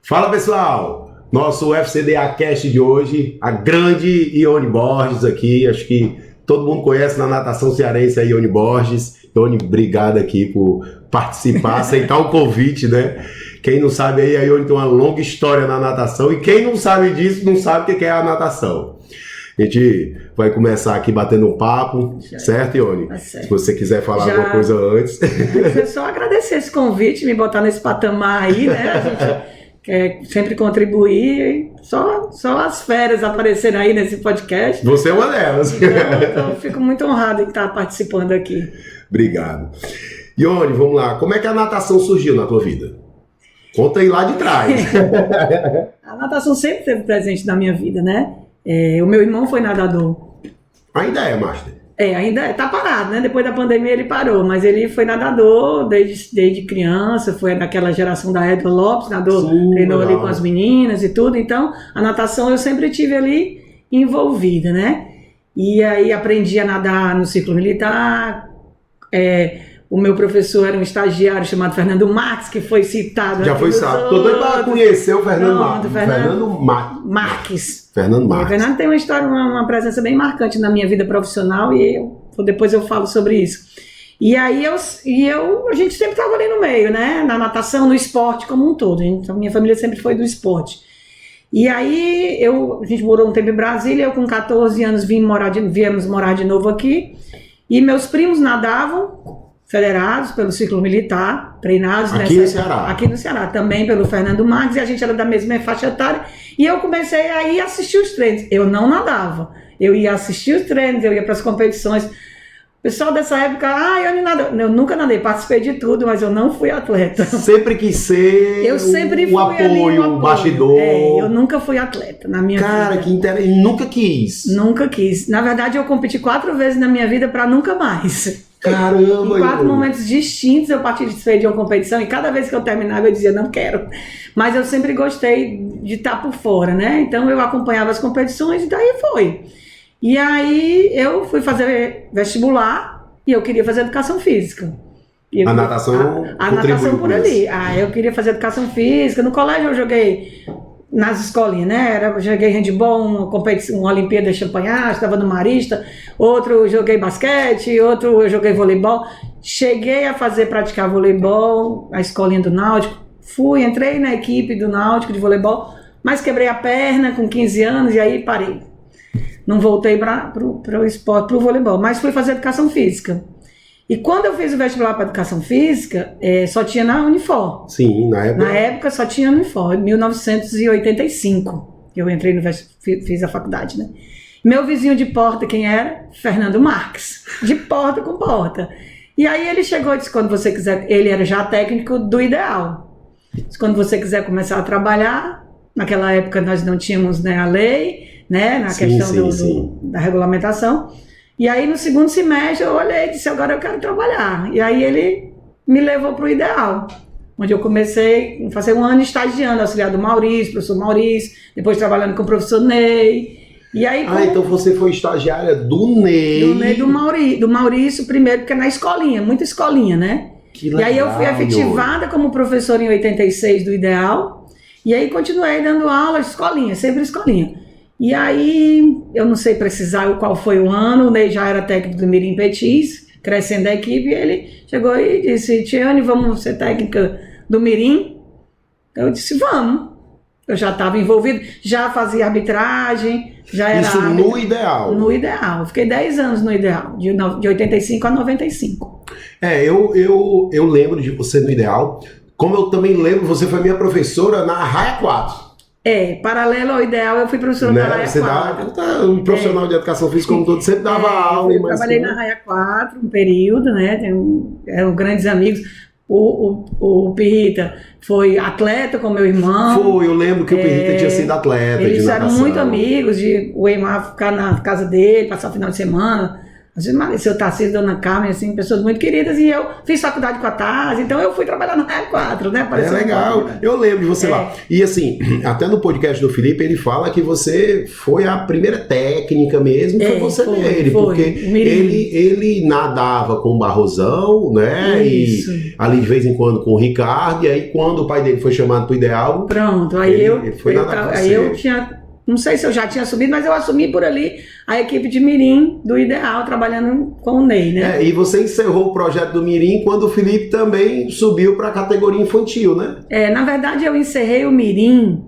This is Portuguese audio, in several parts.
Fala pessoal, nosso UFCDA Cast de hoje, a grande Ione Borges aqui, acho que todo mundo conhece na natação cearense a Ione Borges. Ione, obrigado aqui por participar, aceitar o convite, né? Quem não sabe aí, a Ione tem uma longa história na natação e quem não sabe disso não sabe o que é a natação. A gente vai começar aqui batendo um papo, certo, Ione? Tá certo. Se você quiser falar alguma coisa antes. É só agradecer esse convite, me botar nesse patamar aí, né? A gente quer sempre contribuir, só as férias aparecerem aí nesse podcast. Você é uma delas. Então eu fico muito honrado em estar participando aqui. Obrigado. Ione, vamos lá. Como é que a natação surgiu na tua vida? Conta aí lá de trás. A natação sempre esteve presente na minha vida, né? O meu irmão foi nadador. Ainda é, Master? Ainda tá parado, né? Depois da pandemia ele parou, mas ele foi nadador desde criança, foi daquela geração da Edna Lopes, treinou ali com as meninas e tudo, então a natação eu sempre tive ali envolvida, né? E aí aprendi a nadar no ciclo militar, o meu professor era um estagiário chamado Fernando Marques, que foi citado. Já foi citado. Tô doido para conhecer o Fernando Marques. Fernando Marques. O Fernando tem uma história, uma presença bem marcante na minha vida profissional e depois eu falo sobre isso. E aí a gente sempre estava ali no meio, né? Na natação, no esporte como um todo. Então, minha família sempre foi do esporte. E aí a gente morou um tempo em Brasília, eu com 14 anos viemos morar de novo aqui. E meus primos nadavam, federados pelo ciclo militar, treinados aqui no Ceará. Aqui no Ceará, também pelo Fernando Marques, e a gente era da mesma faixa etária, e eu comecei a ir assistir os treinos. Eu não nadava, eu ia assistir os treinos, eu ia para as competições. O pessoal dessa época, eu nunca nadei, participei de tudo, mas eu não fui atleta. Sempre quis ser o apoio, o bastidor. Eu nunca fui atleta na minha vida. Cara, que interessante, nunca quis. Nunca quis. Na verdade, eu competi 4 vezes na minha vida para nunca mais. Caramba! Em 4 momentos distintos eu participei de uma competição e cada vez que eu terminava eu dizia, não quero. Mas eu sempre gostei de estar por fora, né? Então eu acompanhava as competições e daí foi. E aí eu fui fazer vestibular e eu queria fazer educação física. A natação por ali. Eu queria fazer educação física. No colégio eu joguei nas escolinhas, né? Eu joguei handball, uma Olimpíada de Champanhar, estava no Marista, outro eu joguei basquete, outro eu joguei voleibol. Cheguei a praticar voleibol na escolinha do Náutico. Entrei na equipe do Náutico de voleibol, mas quebrei a perna com 15 anos e aí parei. Não voltei para o esporte, para o voleibol, mas fui fazer educação física. E quando eu fiz o vestibular para educação física, só tinha na Unifor. Sim, na época. Na época só tinha na Unifor, em 1985. Eu entrei fiz a faculdade, né? Meu vizinho de porta, quem era? Fernando Marques. De porta com porta. E aí ele chegou e disse, quando você quiser, ele era já técnico do Ideal. Disse, quando você quiser começar a trabalhar, naquela época nós não tínhamos, né, a lei, né, na questão da regulamentação. E aí no segundo semestre eu olhei e disse, agora eu quero trabalhar. E aí ele me levou para o Ideal, onde eu comecei a fazer 1 ano estagiando, auxiliar do Maurício, professor Maurício, depois trabalhando com o professor Ney. E aí, então você foi estagiária do Ney. Do Ney, do Maurício primeiro, porque é na escolinha, muita escolinha, né? Que legal, e aí eu fui efetivada como professora em 86 do Ideal, e aí continuei dando aula de escolinha, sempre escolinha. E aí, eu não sei precisar qual foi o ano, o Ney já era técnico do Mirim Petis, crescendo a equipe, e ele chegou e disse, Tiane, vamos ser técnica do Mirim? Eu disse, vamos. Eu já estava envolvido, já fazia arbitragem, já era... Isso no Ideal? No Ideal. Eu fiquei 10 anos no Ideal, de 85 a 95. Eu lembro de você no Ideal, como eu também lembro, você foi minha professora na Raia 4. Paralelo ao Ideal, eu fui professora da Raia 4. Um profissional de educação física como todo, sempre dava aula. Eu trabalhei na Raia 4 um período, né? Eram grandes amigos. O Pirrita foi atleta com meu irmão. Eu lembro que o Pirrita tinha sido atleta. Eles eram muito amigos, o Eimar ficar na casa dele, passar o final de semana. Seu Tarcísio, Dona Carmen, assim, pessoas muito queridas, e eu fiz faculdade com a TAS, então eu fui trabalhar no Raio 4, né? É legal, eu lembro de você lá. E assim, até no podcast do Felipe, ele fala que você foi a primeira técnica mesmo, foi você dele, porque ele nadava com o Barrosão, né? Isso. E ali de vez em quando com o Ricardo, e aí quando o pai dele foi chamado pro Ideal, pronto, aí ele foi nadar com você. Aí eu tinha... Não sei se eu já tinha subido, mas eu assumi por ali a equipe de Mirim do Ideal, trabalhando com o Ney, né? E você encerrou o projeto do Mirim quando o Felipe também subiu para a categoria infantil, né? Na verdade, eu encerrei o Mirim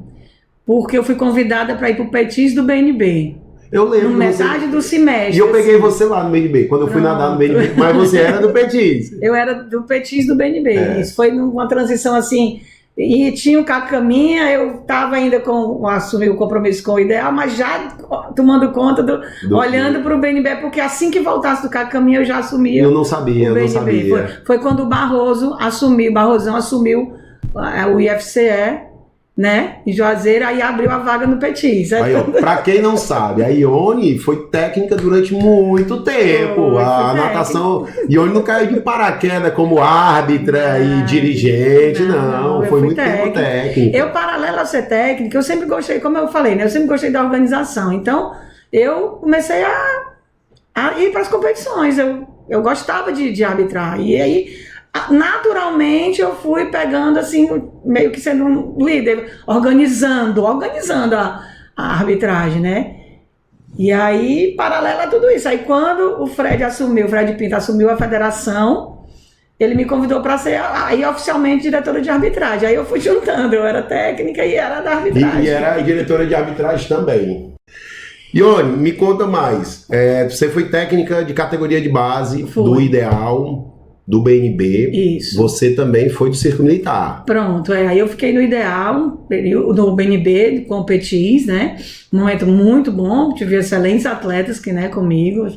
porque eu fui convidada para ir para o Petis do BNB. Eu lembro. No metade do semestre. E eu peguei você lá no BNB, quando eu fui nadar no BNB. Mas você era do Petis. Eu era do Petis do BNB. Isso foi uma transição assim... E tinha o Cacaminha, eu estava ainda assumir o compromisso com o Ideal, mas já tomando conta olhando para o BNB, porque assim que voltasse do Cacaminha eu já assumia. Eu não sabia, eu não sabia. Foi quando o Barrosão assumiu o IFCE, né, em Juazeiro, aí abriu a vaga no Petis. Para quem não sabe, a Ione foi técnica durante muito tempo. A natação, Ione não caiu de paraquedas como árbitra e dirigente, não foi muito tempo técnica. Eu, paralelo a ser técnica, eu sempre gostei, como eu falei, né, eu sempre gostei da organização. Então, eu comecei a ir para as competições. Eu gostava de arbitrar. E aí, naturalmente, eu fui pegando, assim, meio que sendo um líder, organizando a arbitragem, né? E aí, paralelo a tudo isso, aí quando o Fred Pinto assumiu a federação, ele me convidou para ser aí oficialmente diretora de arbitragem. Aí eu fui juntando, eu era técnica e era da arbitragem. E era diretora de arbitragem também. Ione, me conta mais. Você foi técnica de categoria de base do Ideal, do BNB. Isso. Você também foi do Circo Militar. Pronto, aí eu fiquei no Ideal, no BNB, com o Petis, né? Um momento muito bom, tive excelentes atletas que, né, comigo.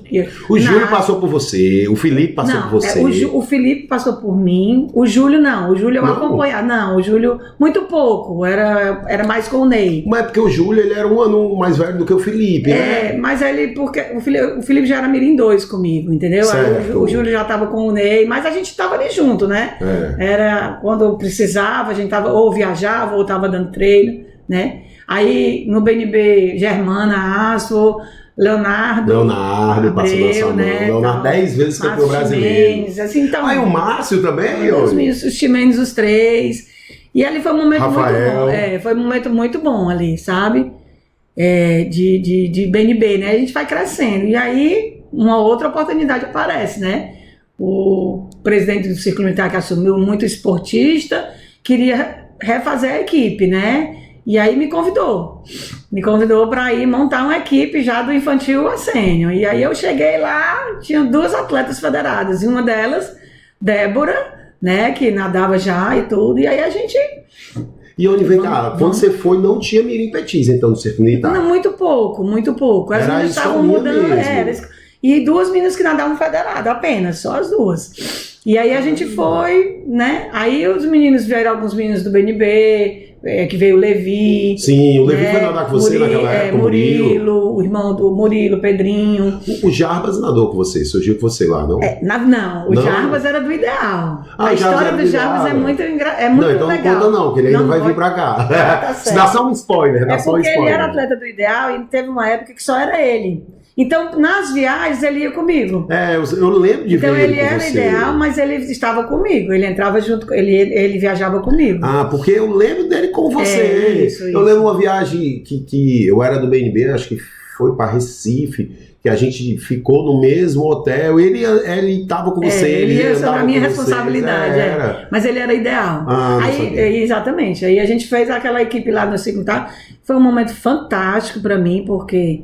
O Júlio passou por você, o Felipe passou por você. O Felipe passou por mim, o Júlio não, o Júlio eu acompanhava. Não, o Júlio, muito pouco, era mais com o Ney. Mas é porque o Júlio, ele era um ano mais velho do que o Felipe, né? Mas ele, porque o Felipe já era Mirim 2 comigo, entendeu? Aí o Júlio já estava com o Ney, mas a gente estava ali junto, né? Era quando precisava, a gente tava, ou viajava, ou estava dando treino, né? Aí no BNB, Germana, Astro, Leonardo passou na sua mão. né? Leonardo 10 vezes campeão brasileiro. Assim, então, o Márcio também? Os Ximenes, os 3. E ali foi um momento muito bom. Foi um momento muito bom ali, sabe? De BNB, né? A gente vai crescendo. E aí, uma outra oportunidade aparece, né? O presidente do Círculo Militar, que assumiu, muito esportista, queria refazer a equipe, né? E aí me convidou para ir montar uma equipe já do infantil a sênior. E aí eu cheguei lá, tinha 2 atletas federadas, e uma delas, Débora, né, que nadava já e tudo, e aí a gente... E onde vem cá, quando você foi, não tinha Mirim Petis, então, no Circo Militar? Não, muito pouco. As meninas estavam mudando, e 2 meninas que nadavam federado, apenas, só as 2. E aí a gente foi, né, aí os meninos, vieram alguns meninos do BNB, que veio o Levi. Sim, o Levi foi nadar com você naquela época, Murilo, o irmão do Murilo, Pedrinho. O Jarbas nadou com você, surgiu com você lá, não? Não, Jarbas era do Ideal. A história do Jarbas é muito legal. Então não conta não, que ele ainda vai vir pra cá. Tá certo. Dá só um spoiler, ele era atleta do Ideal e teve uma época que só era ele. Então, nas viagens, ele ia comigo. Eu lembro de ver ele com você. Então, ele era Ideal, mas ele estava comigo. Ele entrava junto, ele viajava comigo. Porque eu lembro dele com você. Isso. Eu lembro uma viagem que eu era do BNB, acho que foi para Recife, que a gente ficou no mesmo hotel. Ele estava com você. Ele ia sobre a minha responsabilidade. Mas ele era Ideal. Exatamente. Aí a gente fez aquela equipe lá no Ciclo, tá? Foi um momento fantástico para mim, porque...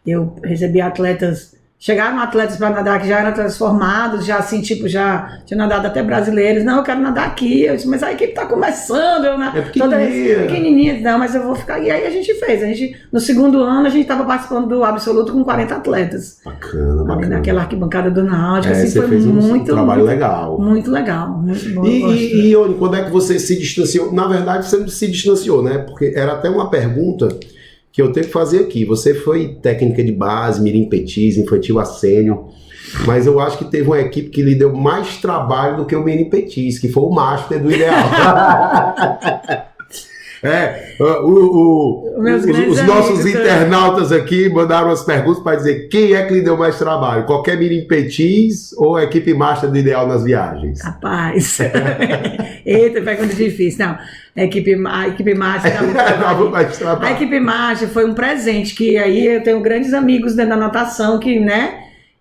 eu recebi atletas, chegaram atletas para nadar que já eram atletas formados, já assim, tipo, já tinha nadado até brasileiros. Não, eu quero nadar aqui. Eu disse, mas a equipe está começando. Pequenininha. Não, mas eu vou ficar. E aí a gente fez. No segundo ano, a gente estava participando do absoluto com 40 atletas. Bacana. Naquela arquibancada do Náutico. Você fez um trabalho legal. Muito legal. Muito bom. E quando é que você se distanciou? Na verdade, você não se distanciou, né? Porque era até uma pergunta que eu tenho que fazer aqui. Você foi técnica de base, Mirim Petis, infantil a sênior. Mas eu acho que teve uma equipe que lhe deu mais trabalho do que o Mini Petis, que foi o Master do Ideal. Os nossos internautas aqui mandaram as perguntas para dizer quem é que lhe deu mais trabalho, qualquer Mini Petis ou a equipe Master do Ideal nas viagens? Rapaz, eita, pergunta difícil. Não, a equipe Master a equipe Master foi um presente, que aí eu tenho grandes amigos dentro da natação que, né,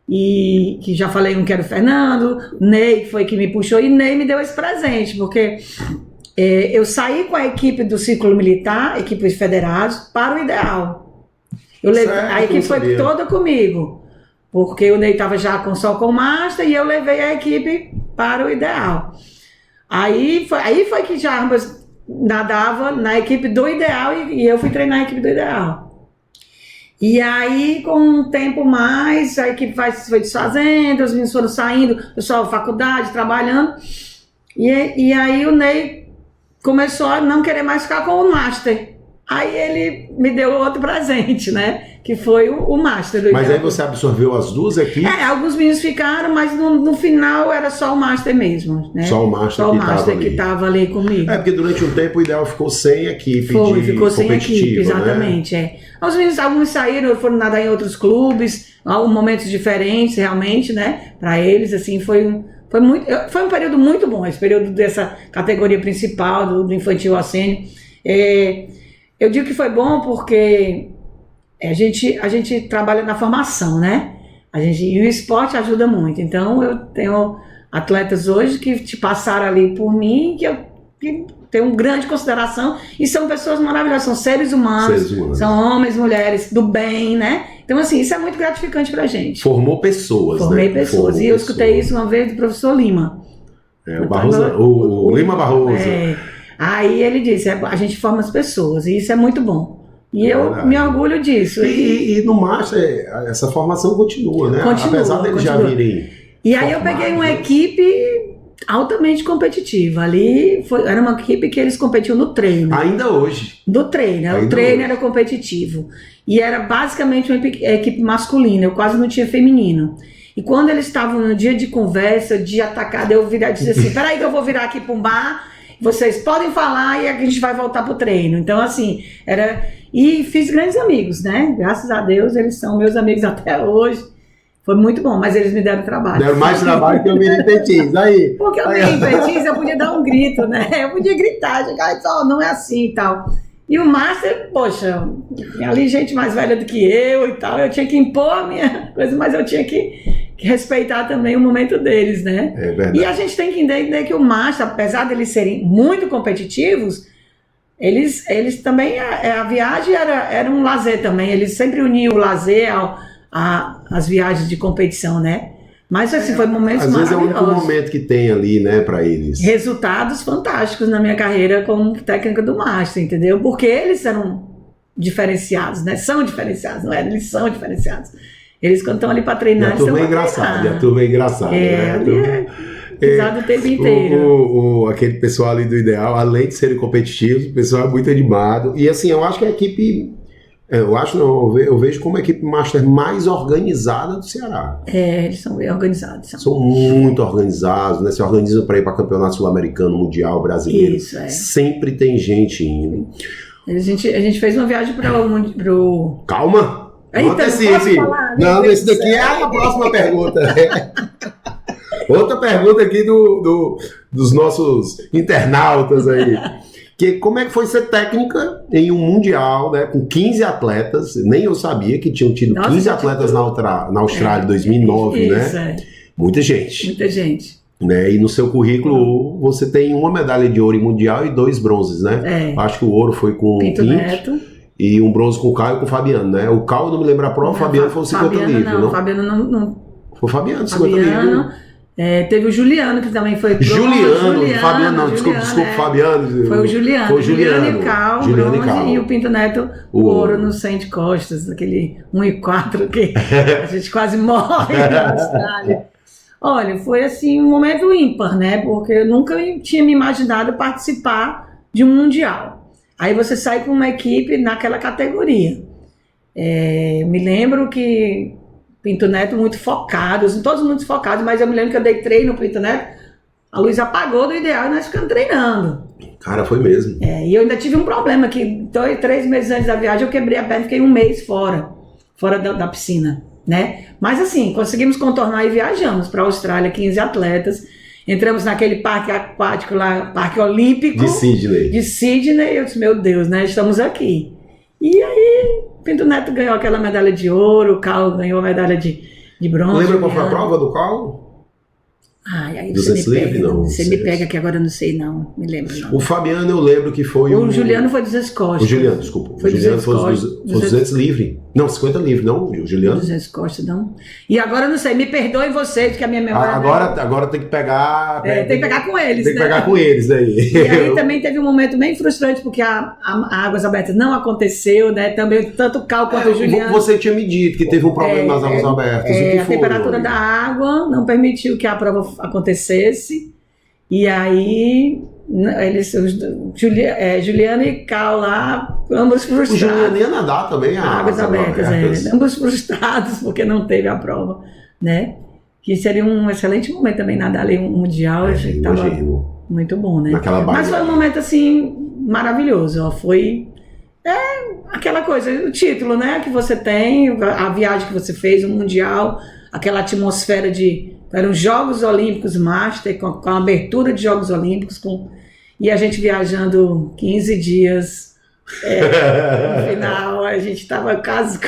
e que já falei, um que era o Fernando, Ney, que foi que me puxou, e Ney me deu esse presente, porque eu saí com a equipe do Círculo Militar, equipes federados, para o Ideal. A equipe foi toda comigo, porque o Ney estava já só com o Master e eu levei a equipe para o Ideal. Aí foi que já ambas nadava na equipe do Ideal e eu fui treinar a equipe do Ideal. E aí, com um tempo mais, a equipe foi desfazendo, os meninos foram saindo, o pessoal, faculdade, trabalhando, e aí o Ney começou a não querer mais ficar com o Master. Aí ele me deu outro presente, né? Que foi o Master do Ideal. Mas aí você absorveu as duas equipes? Alguns meninos ficaram, mas no final era só o Master mesmo, né? Só o Master que estava ali comigo. Porque durante um tempo o Ideal ficou sem equipe ficou sem equipe, exatamente, né? Os meninos, alguns saíram, foram nadar em outros clubes, momentos diferentes, realmente, né? Para eles, assim, foi um período muito bom, esse período dessa categoria principal, do infantil ao sênior. Eu digo que foi bom porque a gente trabalha na formação, né? E o esporte ajuda muito. Então, eu tenho atletas hoje que te passaram ali por mim, que tenho grande consideração, e são pessoas maravilhosas, são seres humanos, são homens, mulheres do bem, né? Então, assim, isso é muito gratificante pra gente. Formou pessoas, Formei pessoas. E eu escutei isso uma vez do professor Lima. O Lima Barroso. Aí ele disse, a gente forma as pessoas, e isso é muito bom. E eu me orgulho disso. E no Master, essa formação continua, né? Apesar deles já virem. E aí eu peguei uma equipe altamente competitiva. Ali era uma equipe que eles competiam no treino. Ainda hoje. Do treino. O treino era competitivo. E era basicamente uma equipe masculina. Eu quase não tinha feminino. E quando eles estavam no dia de conversa, de atacada, eu virei e disse assim, peraí que eu vou virar aqui para um bar, vocês podem falar e a gente vai voltar pro treino. Então, assim, E fiz grandes amigos, né? Graças a Deus, eles são meus amigos até hoje. Foi muito bom, mas eles me deram trabalho. Deram mais trabalho que o Mini Petis, aí. Porque o Mini Petis eu podia dar um grito, né? Eu podia gritar, chegar e falar, não é assim e tal. E o Master, poxa, ali gente mais velha do que eu e tal, eu tinha que impor a minha coisa, mas eu tinha que respeitar também o momento deles, né? É verdade. E a gente tem que entender que o Master, apesar de eles serem muito competitivos, eles também, a viagem era um lazer também, eles sempre uniam o lazer às viagens de competição, né? Mas assim, foi momentos às vezes maravilhosos. É o único momento que tem ali, né, pra eles. Resultados fantásticos na minha carreira como técnica do Master, entendeu? Porque eles eram diferenciados, né? São diferenciados, não é? Eles são diferenciados. Eles quando estão ali pra treinar, eles estão pra treinar. E a turma é engraçada, né? Pisado o tempo inteiro. Aquele pessoal ali do Ideal, além de serem competitivos, o pessoal é muito animado. E assim, eu acho que a equipe... eu vejo como a equipe Master mais organizada do Ceará. Eles são bem organizados. São muito organizados, né? Se organizam para ir para campeonato sul-americano, mundial, brasileiro. Isso, Sempre tem gente indo. A gente fez uma viagem pro... Calma! Não antecipe! Não, esse daqui é a próxima pergunta. Outra pergunta aqui dos nossos internautas aí. Como é que foi ser técnica em um mundial, né, com 15 atletas? Nem eu sabia que tinham tido 15 atletas na Austrália em 2009, né? Muita gente. Muita gente. Né? E no seu currículo você tem uma medalha de ouro em mundial e 2 bronzes, né? Acho que o ouro foi com o Pinto Neto. E um bronze com o Caio e com o Fabiano, né? O Caio não me lembra a prova, o Fabiano foi o 50 livre, não? Fabiano não. Foi o Fabiano, 50 livre. Teve o Juliano, que também foi bronze. Fabiano não, desculpa, Fabiano. Foi o Juliano. Foi o Juliano e o Cal, bronze, e o Pinto Neto, o ouro no 100 de costas, aquele 1,4 que a gente quase morre na Austrália. Olha, foi assim um momento ímpar, né? Porque eu nunca tinha me imaginado participar de um mundial. Aí você sai com uma equipe naquela categoria. Me lembro que Pinto Neto muito focados, todos muito focados, mas eu me lembro que eu dei treino no Pinto Neto, a luz apagou do ideal e nós ficamos treinando. Cara, foi mesmo. E eu ainda tive um problema, que 3 meses antes da viagem eu quebrei a perna e fiquei 1 mês fora da piscina, né? Mas assim, conseguimos contornar e viajamos para a Austrália, 15 atletas, entramos naquele parque aquático lá, Parque Olímpico De Sydney, eu disse, meu Deus, né? Estamos aqui. E aí, Pinto Neto ganhou aquela medalha de ouro, o Cal ganhou a medalha de bronze. Lembra qual foi a prova do Cal? Ai, aí 200 você me livre, pega, não, você me pega que agora eu não sei não, me lembro não. O Fabiano eu lembro que foi o Juliano foi 200 costas. O Juliano, desculpa. Foi o Juliano foi 200 200 livre. Não, 50 livre, não, o Juliano. 200 costas, não. E agora eu não sei, me perdoem vocês, porque a minha memória... Agora tem que pegar... tem que pegar com eles, Tem que né? pegar com eles daí. E aí também teve um momento bem frustrante, porque a Águas Abertas não aconteceu, né? Também, tanto o Cal quanto o Juliano... Você tinha me dito que teve um problema nas Águas Abertas. O que a foi, temperatura da água não permitiu que a prova acontecesse. E aí, Juliano e Cal lá, ambos frustrados. O Juliano ia nadar também, Águas Abertas, ambos frustrados porque não teve a prova, né? Que seria um excelente momento também nadar ali um mundial. Eu achei que tava muito bom, né? Mas foi um momento assim maravilhoso, ó. Foi aquela coisa, o título, né? Que você tem, a viagem que você fez, o mundial, aquela atmosfera eram Jogos Olímpicos Master, com a abertura de Jogos Olímpicos, e a gente viajando 15 dias. No final, a gente estava quase.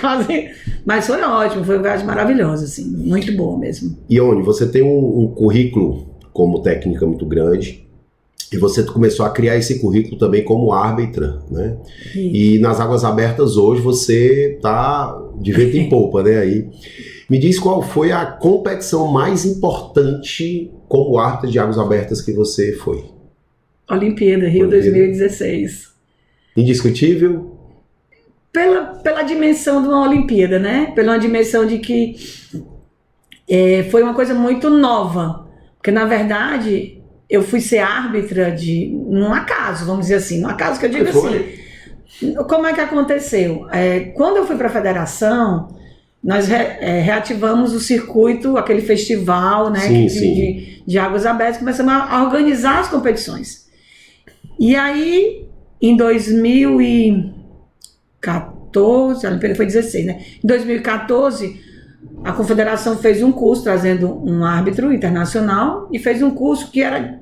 Mas foi ótimo, foi uma viagem maravilhosa, assim, muito boa mesmo. Ione, você tem um currículo como técnica muito grande. E você começou a criar esse currículo também como árbitra, né? E nas Águas Abertas hoje você tá de vento em polpa, né? Aí, me diz qual foi a competição mais importante como árbitra de Águas Abertas que você foi? Olimpíada, Rio 2016. Indiscutível? Pela dimensão de uma Olimpíada, né? Pela dimensão de que foi uma coisa muito nova. Porque, na verdade... Eu fui ser árbitra num acaso, vamos dizer assim, num acaso que eu digo assim. Como é que aconteceu? Quando eu fui para a federação, nós reativamos o circuito, aquele festival, né, de Águas Abertas, começamos a organizar as competições. E aí, em 2014, a Olimpíada foi 16, né? Em 2014... A confederação fez um curso trazendo um árbitro internacional e fez um curso que era,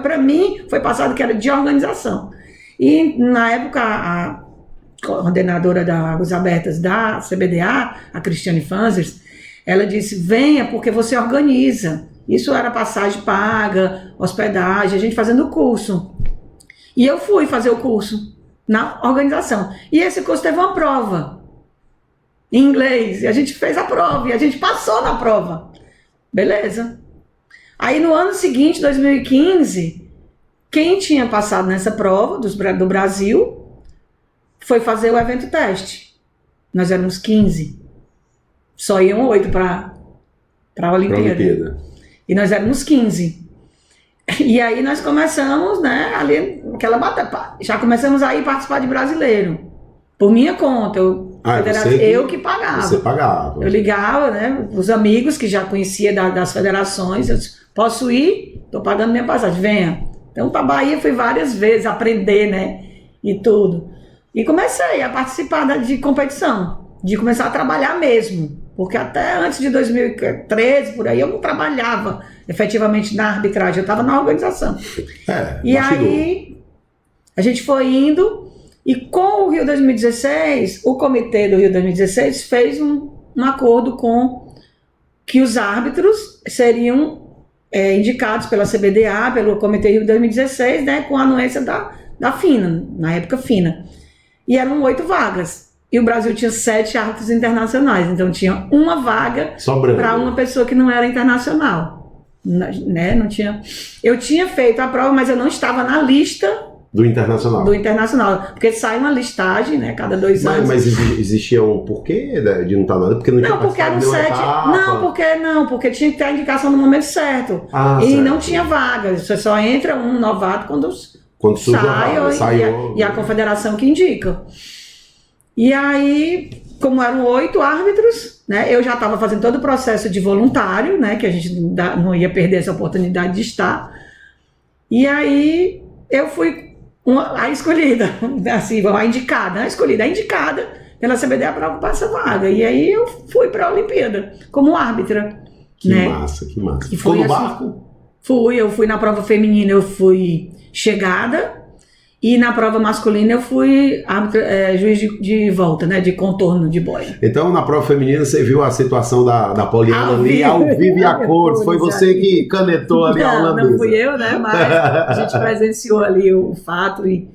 para mim, foi passado que era de organização. E na época a coordenadora da Águas Abertas da CBDA, a Cristiane Fanzers, ela disse, venha porque você organiza. Isso era passagem paga, hospedagem, a gente fazendo o curso. E eu fui fazer o curso na organização. E esse curso teve uma prova. Em inglês, e a gente fez a prova, e a gente passou na prova. Beleza. Aí no ano seguinte, 2015, quem tinha passado nessa prova do Brasil foi fazer o evento teste. Nós éramos 15. Só iam 8 para a Olimpíada. E nós éramos 15. E aí nós começamos, né, ali, aquela batalha. Já começamos a ir participar de brasileiro. Por minha conta, eu que pagava. Você pagava. Eu ligava, né, os amigos que já conhecia das federações, eu disse, posso ir? Estou pagando minha passagem, venha. Então, para a Bahia fui várias vezes aprender, né, e tudo. E comecei a participar de competição, de começar a trabalhar mesmo. Porque até antes de 2013, por aí, eu não trabalhava efetivamente na arbitragem, eu estava na organização. E aí, a gente foi indo... E com o Rio 2016, o comitê do Rio 2016 fez um acordo com que os árbitros seriam indicados pela CBDA, pelo comitê Rio 2016, né, com a anuência da FINA, na época FINA. E eram 8 vagas. E o Brasil tinha 7 árbitros internacionais, então tinha uma vaga para uma pessoa que não era internacional. Né? Não tinha... Eu tinha feito a prova, mas eu não estava na lista... Do internacional. Porque sai uma listagem, né, cada 2 anos. Mas existia um porquê de não estar nada? Porque não tinha porque eram 7. Porque tinha que ter a indicação no momento certo. Não tinha vaga. Você só entra um novato quando surge a vaga. E a confederação que indica. E aí como eram 8 árbitros, né, eu já estava fazendo todo o processo de voluntário, né, que a gente não ia perder essa oportunidade de estar. E aí eu fui a escolhida, assim, a indicada pela CBDA para ocupar essa vaga. E aí eu fui para a Olimpíada como árbitra. Que né? massa, que massa. E foi Ficou no assim, barco? Eu fui na prova feminina, eu fui chegada, e na prova masculina eu fui juiz de volta, né, de contorno de boia. Então, na prova feminina, você viu a situação da Poliana ali, ao vivo e a cores. Foi você que canetou ali a holandesa. Não fui eu, né, mas a gente presenciou ali o fato e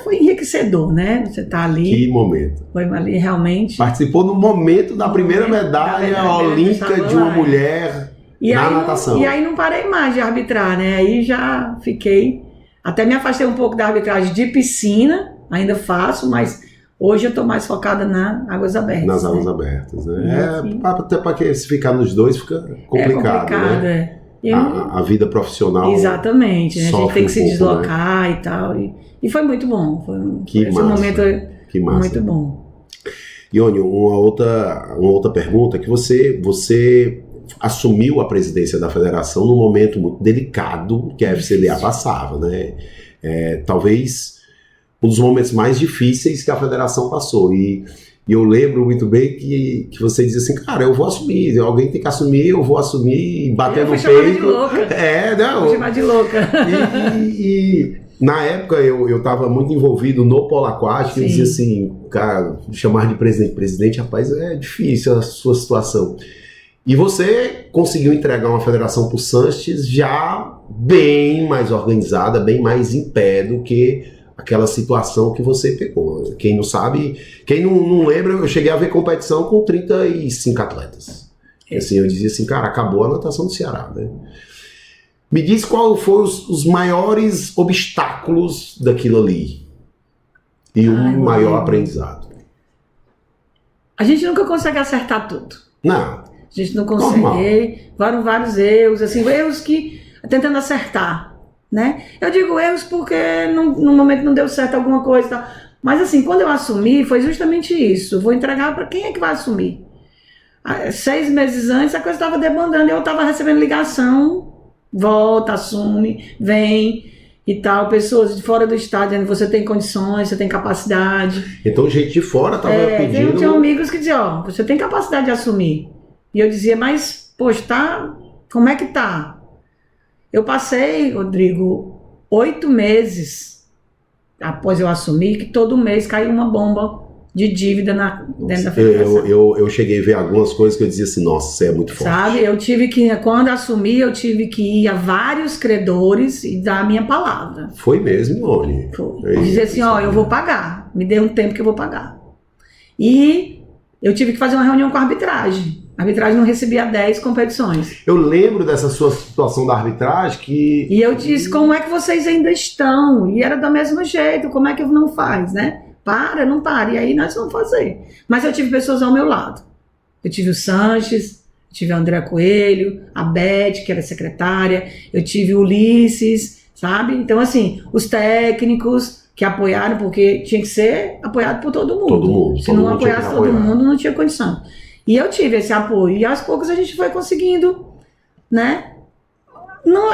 foi enriquecedor, né? Você tá ali. Que momento. Foi ali realmente. Participou no momento da primeira medalha olímpica de uma mulher na natação. E aí não parei mais de arbitrar, né? Aí já fiquei. Até me afastei um pouco da arbitragem de piscina, ainda faço, mas hoje eu tô mais focada nas águas abertas. Nas águas abertas, né? Até para que se ficar nos dois fica complicado, né? A vida profissional. Exatamente, né? A gente tem que se deslocar, né? E tal. E foi muito bom. Foi um momento muito bom. Ione, uma outra pergunta, que você assumiu a presidência da federação num momento muito delicado que a FCDA passava, né? Talvez um dos momentos mais difíceis que a federação passou. E eu lembro muito bem que você dizia assim, cara, eu vou assumir, alguém tem que assumir, eu vou assumir, bater no peito. De louca. Não. Vou chamar de louca. E na época eu estava muito envolvido no polo aquático. E dizia assim, cara, chamar de presidente, rapaz, é difícil a sua situação. E você conseguiu entregar uma federação para o Sanches já bem mais organizada, bem mais em pé do que aquela situação que você pegou. Quem não sabe, quem não lembra, eu cheguei a ver competição com 35 atletas. Assim, eu dizia assim, cara, acabou a natação do Ceará, né? Me diz qual foram os maiores obstáculos daquilo ali e o maior aprendizado. A gente nunca consegue acertar tudo. Não. A gente não consegue. Foram vários erros, assim, erros que tentando acertar, né? Eu digo erros porque no momento não deu certo alguma coisa, tá? Mas assim, quando eu assumi, foi justamente isso. Vou entregar para quem é que vai assumir. 6 meses antes a coisa estava demandando, eu estava recebendo ligação, volta, assume, vem e tal, pessoas de fora do estado dizendo você tem condições, você tem capacidade. Então gente de fora estava pedindo... Tinha amigos que diziam, você tem capacidade de assumir. E eu dizia, mas, poxa, como é que tá? Eu passei, Rodrigo, 8 meses após eu assumir, que todo mês caiu uma bomba de dívida dentro da federação. Eu cheguei a ver algumas coisas que eu dizia assim, nossa, isso é muito forte. Sabe, eu tive que, quando assumi, eu tive que ir a vários credores e dar a minha palavra. Foi mesmo, Ione? Foi. Dizer assim, eu vou pagar, me dê um tempo que eu vou pagar. E eu tive que fazer uma reunião com a arbitragem. A arbitragem não recebia 10 competições. Eu lembro dessa sua situação da arbitragem que... E eu disse, como é que vocês ainda estão? E era do mesmo jeito, como é que não faz, né? Não para, e aí nós vamos fazer. Mas eu tive pessoas ao meu lado. Eu tive o Sanches, tive a André Coelho, a Beth, que era secretária, eu tive o Ulisses, sabe? Então, assim, os técnicos que apoiaram, porque tinha que ser apoiado por todo mundo. Todo mundo. Se não apoiasse todo mundo, não tinha condição. E eu tive esse apoio. E aos poucos a gente foi conseguindo, né?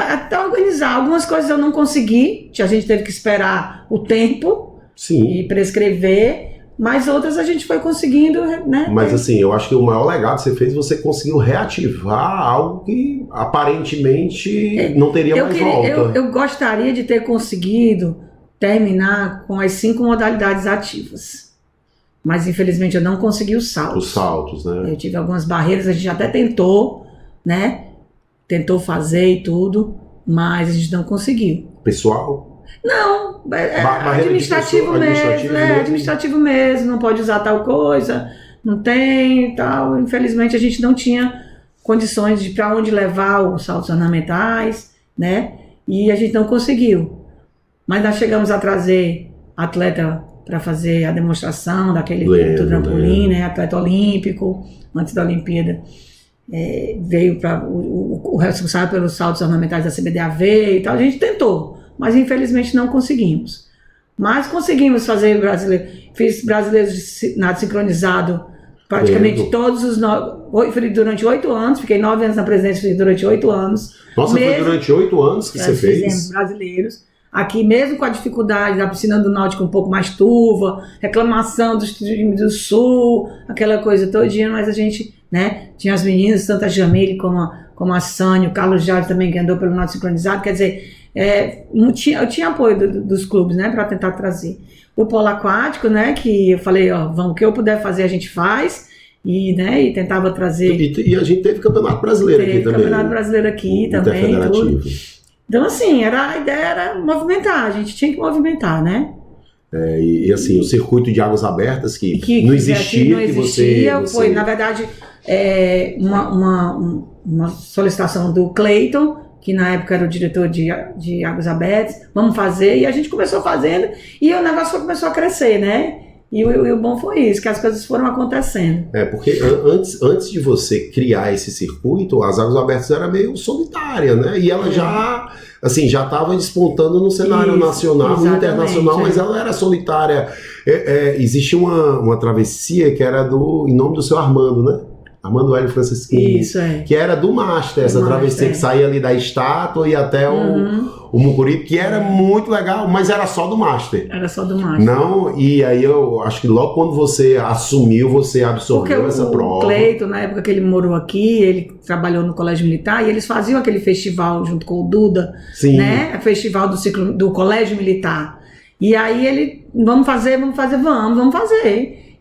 Até organizar. Algumas coisas eu não consegui. A gente teve que esperar o tempo. Sim. E prescrever. Mas outras a gente foi conseguindo, né? Mas assim, eu acho que o maior legado que você fez, você conseguiu reativar algo que aparentemente não teria mais volta. Eu gostaria de ter conseguido terminar com as 5 modalidades ativas. Mas, infelizmente, eu não consegui os saltos. Os saltos, né? Eu tive algumas barreiras, a gente até tentou, né? Tentou fazer e tudo, mas a gente não conseguiu. Pessoal? Não, administrativo mesmo. Administrativo mesmo, não pode usar tal coisa, não tem e tal. Infelizmente, a gente não tinha condições de para onde levar os saltos ornamentais, né? E a gente não conseguiu. Mas nós chegamos a trazer atleta para fazer a demonstração daquele do trampolim, né? Atleta olímpico, antes da Olimpíada. Veio para o responsável pelos saltos ornamentais da CBDA veio e tal. A gente tentou, mas infelizmente não conseguimos. mas conseguimos fazer brasileiro. Fiz brasileiros de nado sincronizado praticamente todos os 9, durante 8 anos, fiquei 9 anos na presidência durante 8 anos. Nossa, foi durante 8 anos que você fez? Fizemos brasileiros. Aqui, mesmo com a dificuldade da piscina do Náutico um pouco mais turva, reclamação dos times do Sul, aquela coisa todinha, mas a gente, né, tinha as meninas, tanto a Jamile como a Sânia, o Carlos Jardim também, que andou pelo Náutico sincronizado, quer dizer, eu tinha apoio dos clubes, né, para tentar trazer. O polo aquático, né, que eu falei, ó, o que eu puder fazer a gente faz, e tentava trazer... E a gente teve campeonato brasileiro aqui também. Campeonato brasileiro aqui também, tudo. Então, assim, a ideia era movimentar, a gente tinha que movimentar, né? E assim, o circuito de águas abertas que não existia, foi, na verdade, uma solicitação do Cleiton, que na época era o diretor de águas abertas, vamos fazer, e a gente começou fazendo, e o negócio começou a crescer, né? E o bom foi isso, que as coisas foram acontecendo. Porque antes de você criar esse circuito, as águas abertas era meio solitária, né? E ela já estava despontando no cenário nacional e internacional, mas ela era solitária. Existia uma travessia que era em nome do seu Armando, né? Armando Hélio Francisquini. Isso, que era do Master, essa travessia que saía ali da estátua e até o Mucuripe, que era muito legal, mas era só do Master. Era só do Master. Não, e aí eu acho que logo quando você assumiu, você absorveu essa prova. O Cleiton, na época que ele morou aqui, ele trabalhou no Colégio Militar, e eles faziam aquele festival junto com o Duda, né? Festival do Colégio Militar. E aí ele, vamos fazer.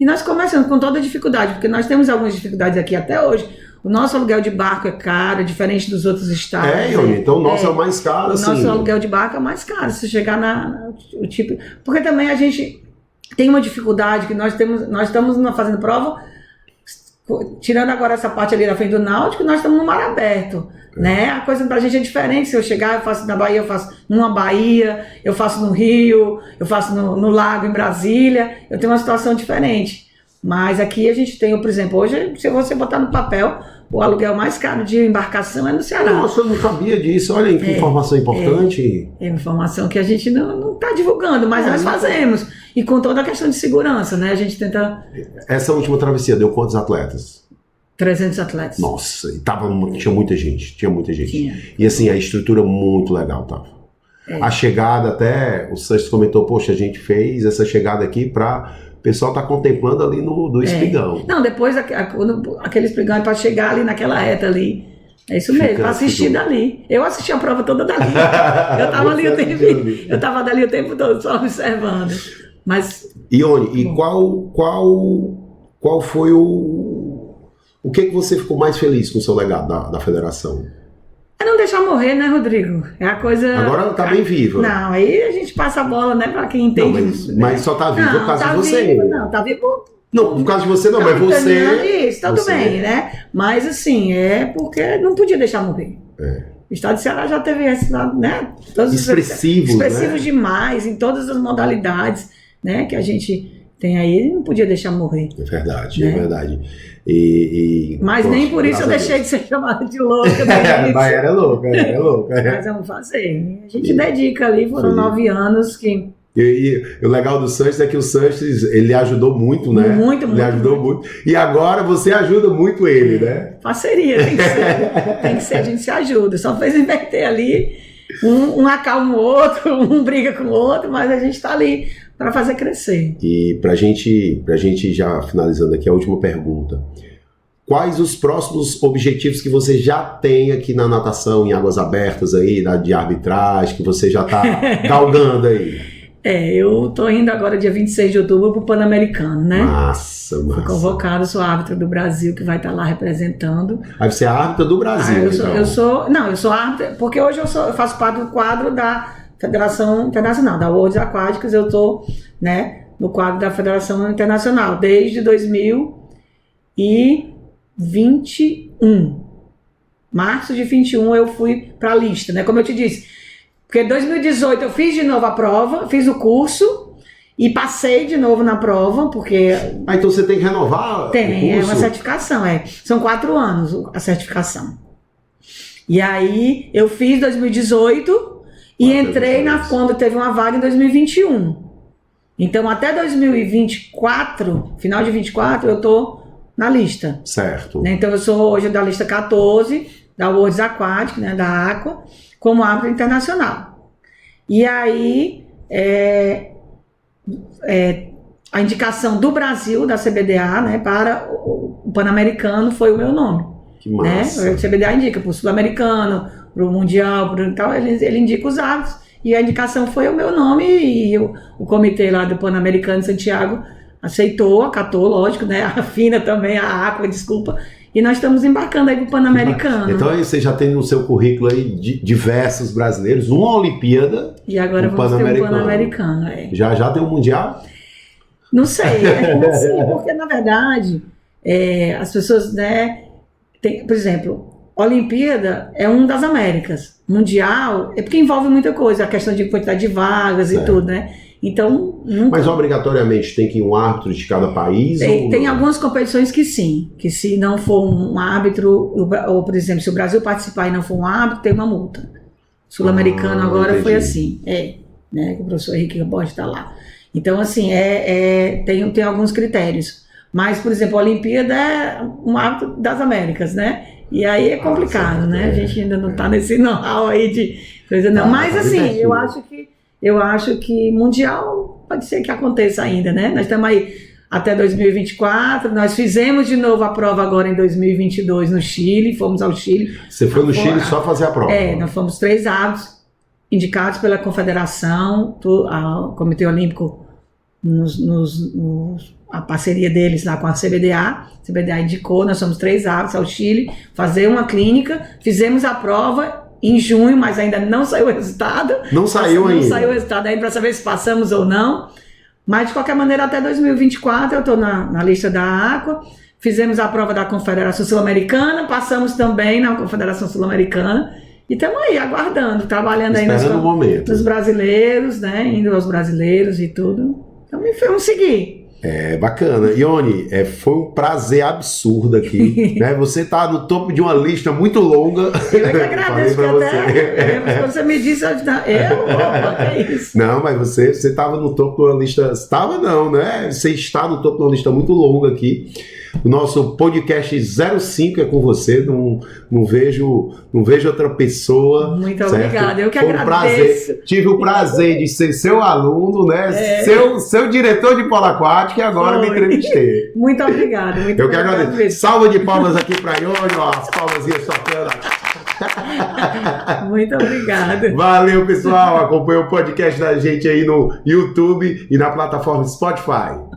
E nós começamos com toda a dificuldade, porque nós temos algumas dificuldades aqui até hoje. O nosso aluguel de barco é caro, diferente dos outros estados. Ione, então o nosso é o mais caro, assim. O nosso aluguel de barco é o mais caro, se chegar o tipo... Porque também a gente tem uma dificuldade, que nós estamos fazendo prova, tirando agora essa parte ali da frente do Náutico, nós estamos no mar aberto. Né? A coisa pra gente é diferente. Se eu chegar, eu faço na Bahia, eu faço numa Bahia, eu faço no Rio, eu faço no Lago, em Brasília. Eu tenho uma situação diferente. Mas aqui a gente tem, por exemplo, hoje, se você botar no papel, o aluguel mais caro de embarcação é no Ceará. Nossa, eu não sabia disso. Olha que informação importante. É informação que a gente não está divulgando, mas nós fazemos. E com toda a questão de segurança, né? A gente tenta... Essa última travessia deu quantos atletas? 300 atletas. Nossa, e tinha muita gente. Tinha. E assim, a estrutura muito legal tava. A chegada até, o Sanches comentou, poxa, a gente fez essa chegada aqui para o pessoal tá contemplando ali do espigão. Não, depois aquele espigão é para chegar ali naquela reta ali. É isso mesmo, para assistir dali. Eu assisti a prova toda dali. Eu tava ali o tempo, eu tava dali o tempo todo só observando. Mas... Ione, e qual foi o que você ficou mais feliz com o seu legado da federação? É não deixar morrer, né, Rodrigo? É a coisa... Agora ela tá bem viva. Não, aí a gente passa a bola, né, pra quem entende. Não, mas só tá viva por causa de você. Vivo, não, tá vivo... Não, por causa de você não, mas você... Isso, tudo bem, né? Mas assim, porque não podia deixar morrer. O estado de Ceará já teve esse lado, né? Todos expressivos, né? Demais, em todas as modalidades, né, que a gente... tem aí, não podia deixar morrer. É verdade, né? É verdade. Mas nem por isso eu deixei de ser chamada de louca. Mas era louca. Mas vamos fazer. A gente dedica ali, foram 9 anos que... E o legal do Sanches é que o Sanches, ele ajudou muito, né? Muito. E agora você ajuda muito ele, né? Parceria, tem que ser, a gente se ajuda. Só fez inverter ali, um acalma o outro, um briga com o outro, mas a gente está ali para fazer crescer. E pra gente já finalizando aqui a última pergunta. Quais os próximos objetivos que você já tem aqui na natação, em águas abertas aí, de arbitragem, que você já está galgando aí? Eu tô indo agora dia 26 de outubro pro Pan-Americano, né? Massa. Fui convocado, sou árbitra do Brasil, que vai estar lá representando. Aí você é árbitra do Brasil, eu sou árbitra, porque hoje eu faço parte do quadro da Federação Internacional, da Worlds Aquáticos. Eu tô, né, no quadro da Federação Internacional, desde 2021. Março de 21 eu fui pra lista, né? Como eu te disse, porque em 2018 eu fiz de novo a prova, fiz o curso e passei de novo na prova, porque... então você tem que renovar o curso? É uma certificação, São 4 anos a certificação. E aí eu fiz 2018 e entrei quando teve uma vaga em 2021. Então, até 2024, final de 24, eu tô na lista. Certo. Né? Então, eu sou hoje da lista 14, da World Aquatic, né, da Aqua, como árbitro internacional. E aí, a indicação do Brasil, da CBDA, né, para o Pan-Americano foi o meu nome. Que massa. Né? O CBDA indica para o Sul-Americano, para o Mundial, tal, ele indica os árbitros. E a indicação foi o meu nome e o comitê lá do Pan-Americano Santiago aceitou, acatou, lógico, né? A FINA também, a Aqua, desculpa. E nós estamos embarcando aí para o Pan-Americano. Então aí você já tem no seu currículo aí diversos brasileiros, uma Olimpíada. E agora vamos ter um Pan-Americano. Já tem um Mundial? Não sei, porque na verdade as pessoas, né, por exemplo, Olimpíada é um das Américas, Mundial é porque envolve muita coisa, a questão de quantidade de vagas e tudo, né? Então, mas obrigatoriamente tem que ir um árbitro de cada país? Tem algumas competições que sim, que se não for um árbitro, ou por exemplo, se o Brasil participar e não for um árbitro, tem uma multa. Sul-americano agora entendi. Foi assim, né? Que o professor Henrique Borges está lá. Então, assim, tem alguns critérios. Mas, por exemplo, a Olimpíada é um árbitro das Américas, né? E aí é complicado, né? A gente ainda não está nesse know-how aí de coisa, não. Mas, assim, eu acho que Mundial pode ser que aconteça ainda, né? Nós estamos aí até 2024, nós fizemos de novo a prova agora em 2022 no Chile, fomos ao Chile. Você foi no Chile só fazer a prova? Nós fomos 3 árbitros indicados pela confederação, o Comitê Olímpico, a parceria deles lá com a CBDA indicou, nós somos 3 árbitros ao Chile, fazer uma clínica, fizemos a prova em junho, mas ainda não saiu o resultado. Não saiu ainda? Não saiu o resultado ainda para saber se passamos ou não, mas de qualquer maneira até 2024 eu estou na lista da Aqua, fizemos a prova da Confederação Sul-Americana, passamos também na Confederação Sul-Americana, e estamos aí aguardando, trabalhando aí nos brasileiros, né, indo aos brasileiros e tudo. Então vamos seguir. Bacana. Ione, foi um prazer absurdo aqui. Né? Você está no topo de uma lista muito longa. Eu que agradeço que até você me disse, que é isso? Não, mas você estava no topo de uma lista. Estava não, né? Você está no topo de uma lista muito longa aqui. O nosso podcast 05 é com você, não vejo outra pessoa. Muito certo? Obrigada, eu que foi agradeço. Tive o prazer de ser seu aluno, né? Seu diretor de polo aquático e agora me entrevistei. Muito obrigada. Eu que agradeço. Salva de palmas aqui para Ione, ó, as palmazinhas tocando. Muito obrigada. Valeu, pessoal. Acompanha o podcast da gente aí no YouTube e na plataforma Spotify.